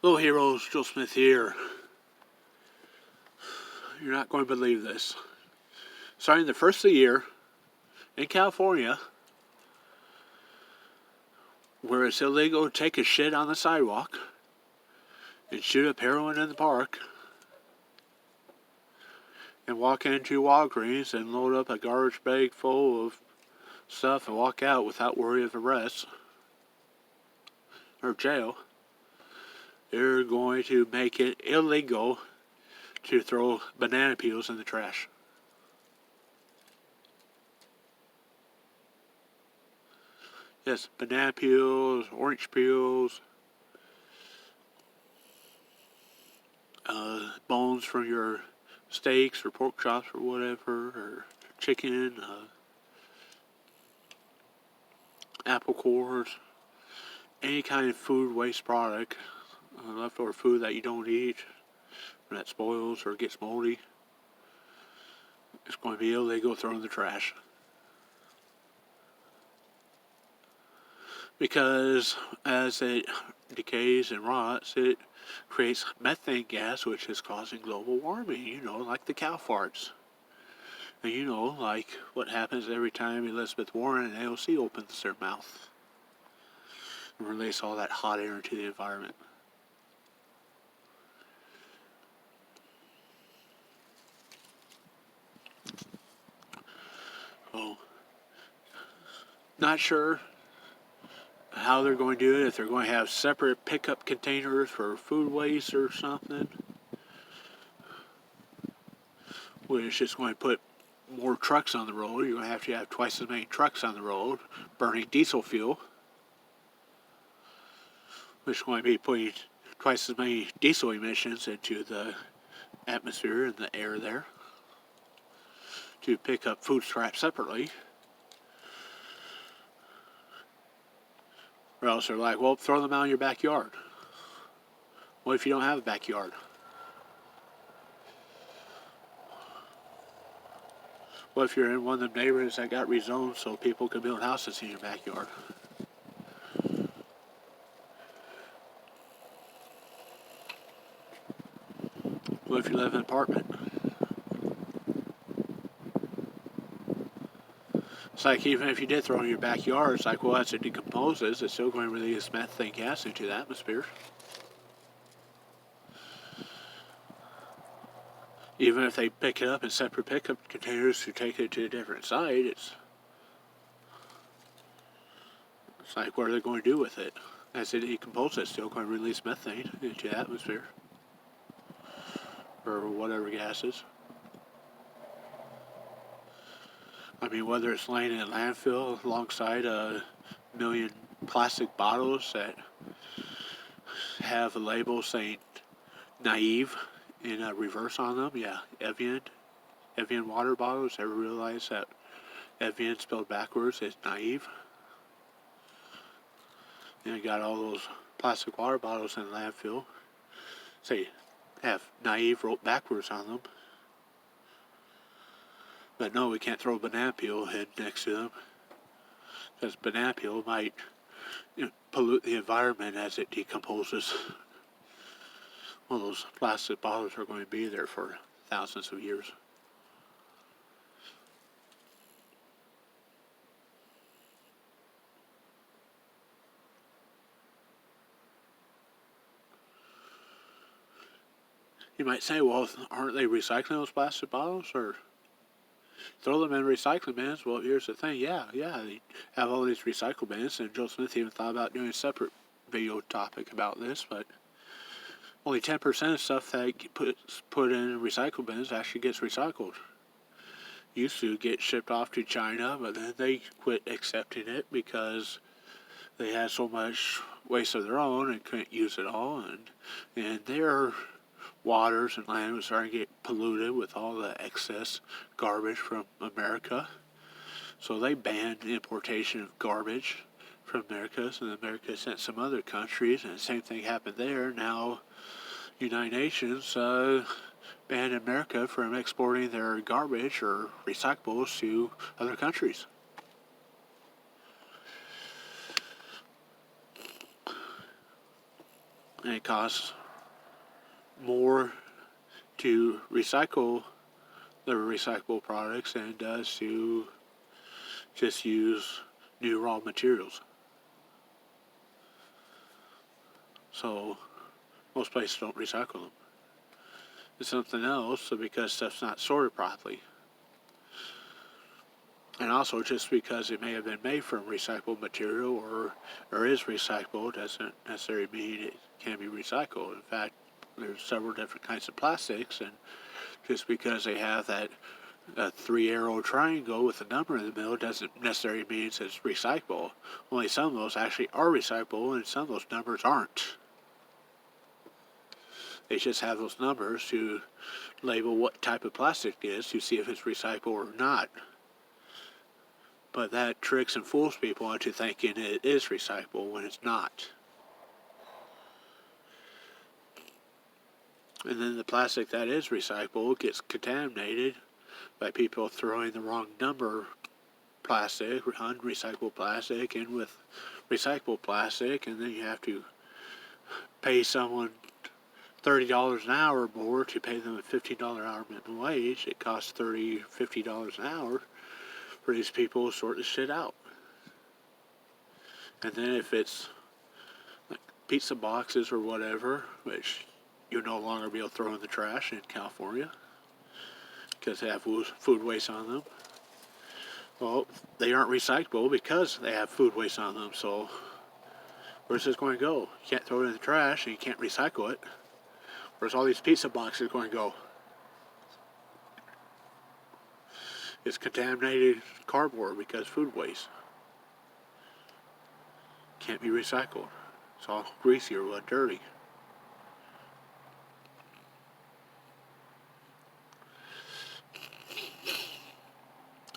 Hello heroes, Joe Smith here. You're not going to believe this. Starting the first of the year in California, where it's illegal to take a shit on the sidewalk and shoot up heroin in the park and walk into Walgreens and load up a garbage bag full of stuff and walk out without worry of arrest or jail, they're going to make it illegal to throw banana peels in the trash. Yes, banana peels, orange peels, bones from your steaks or pork chops or whatever, or chicken, apple cores, any kind of food waste product, leftover food that you don't eat, or that spoils or gets moldy, it's going to be illegal to throw in the trash. Because as it decays and rots, it creates methane gas, which is causing global warming, like the cow farts. And like what happens every time Elizabeth Warren and AOC opens their mouth and release all that hot air into the environment. So, not sure how they're going to do it, if they're going to have separate pickup containers for food waste or something, which is going to put more trucks on the road. You're going to have twice as many trucks on the road burning diesel fuel, which is going to be putting twice as many diesel emissions into the atmosphere and the air there to pick up food scraps separately. Or else they're like, well, throw them out in your backyard. What if you don't have a backyard? What if you're in one of the neighborhoods that got rezoned so people can build houses in your backyard? What if you live in an apartment? It's like, even if you did throw it in your backyard, it's like, well, as it decomposes, it's still going to release methane gas into the atmosphere. Even if they pick it up in separate pickup containers to take it to a different site, it's like, what are they going to do with it? As it decomposes, it's still going to release methane into the atmosphere. Or whatever gases. I mean, whether it's laying in a landfill alongside a million plastic bottles that have a label saying naive in a reverse on them. Yeah, Evian water bottles. Ever realize that Evian spelled backwards is naive? And you got all those plastic water bottles in the landfill. Say, have naive wrote backwards on them. But no, we can't throw a banana peel head next to them, because banana peel might pollute the environment as it decomposes. Well, those plastic bottles are going to be there for thousands of years. You might say, well, aren't they recycling those plastic bottles, or throw them in recycling bins? Well, here's the thing. Yeah, they have all these recycle bins, and Joe Smith even thought about doing a separate video topic about this, but only 10% of stuff that gets put in recycle bins actually gets recycled. Used to get shipped off to China, but then they quit accepting it because they had so much waste of their own and couldn't use it all, and their waters and land was starting to get polluted with all the excess garbage from America. So they banned the importation of garbage from America, so America sent some other countries, and the same thing happened there. Now, United Nations banned America from exporting their garbage or recyclables to other countries. And it costs more to recycle the recyclable products than it does to just use new raw materials. So most places don't recycle them. It's something else because stuff's not sorted properly. And also, just because it may have been made from recycled material or is recycled doesn't necessarily mean it can be recycled. In fact, there's several different kinds of plastics, and just because they have that three-arrow triangle with a number in the middle doesn't necessarily mean it's recyclable. Only some of those actually are recyclable, and some of those numbers aren't. They just have those numbers to label what type of plastic it is to see if it's recyclable or not. But that tricks and fools people into thinking it is recyclable when it's not. And then the plastic that is recyclable gets contaminated by people throwing the wrong number plastic, unrecyclable plastic, in with recyclable plastic, and then you have to pay someone $30 an hour or more to pay them a $15 an hour minimum wage. It costs $30, $50 an hour for these people to sort this shit out. And then if it's like pizza boxes or whatever, which you'll no longer be able to throw in the trash in California because they have food waste on them. Well, they aren't recyclable because they have food waste on them. So where's this going to go? You can't throw it in the trash and you can't recycle it. Where's all these pizza boxes going to go? It's contaminated cardboard because food waste. Can't be recycled. It's all greasy or what, dirty.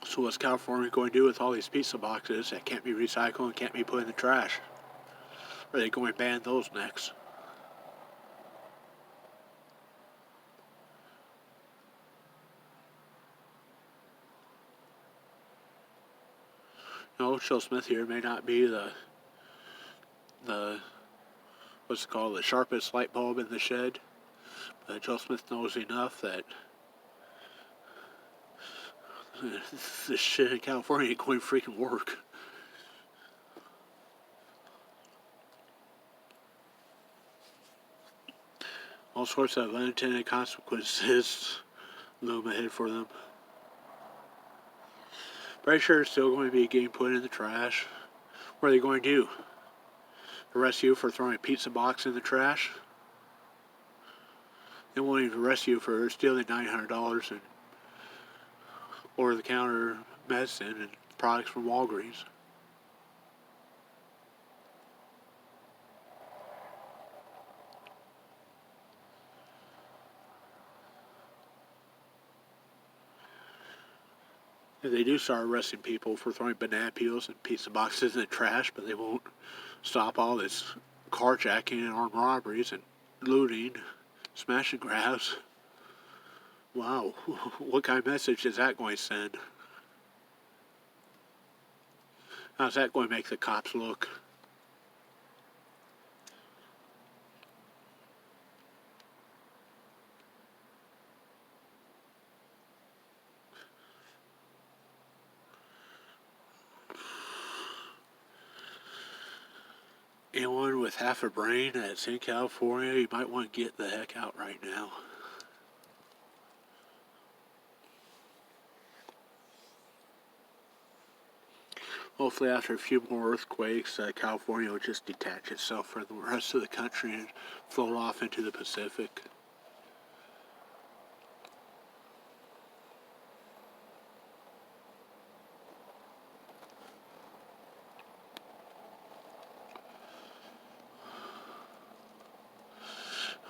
So what's California going to do with all these pizza boxes that can't be recycled and can't be put in the trash? Are they going to ban those next? No, Joe Smith here may not be the what's it called, the sharpest light bulb in the shed, but Joe Smith knows enough that this shit in California ain't going to freaking work. All sorts of unintended consequences loom ahead for them. Pretty sure it's still going to be getting put in the trash. What are they going to do? Arrest you for throwing a pizza box in the trash? They won't even arrest you for stealing $900 in over-the-counter medicine and products from Walgreens. They do start arresting people for throwing banana peels and pizza boxes in the trash, but they won't stop all this carjacking and armed robberies and looting, smash and grabs. Wow, what kind of message is that going to send? How's that going to make the cops look? Anyone with half a brain that's in California, you might want to get the heck out right now. Hopefully after a few more earthquakes, California will just detach itself from the rest of the country and float off into the Pacific.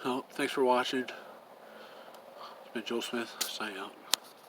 Well, thanks for watching. It's been Joe Smith, signing out.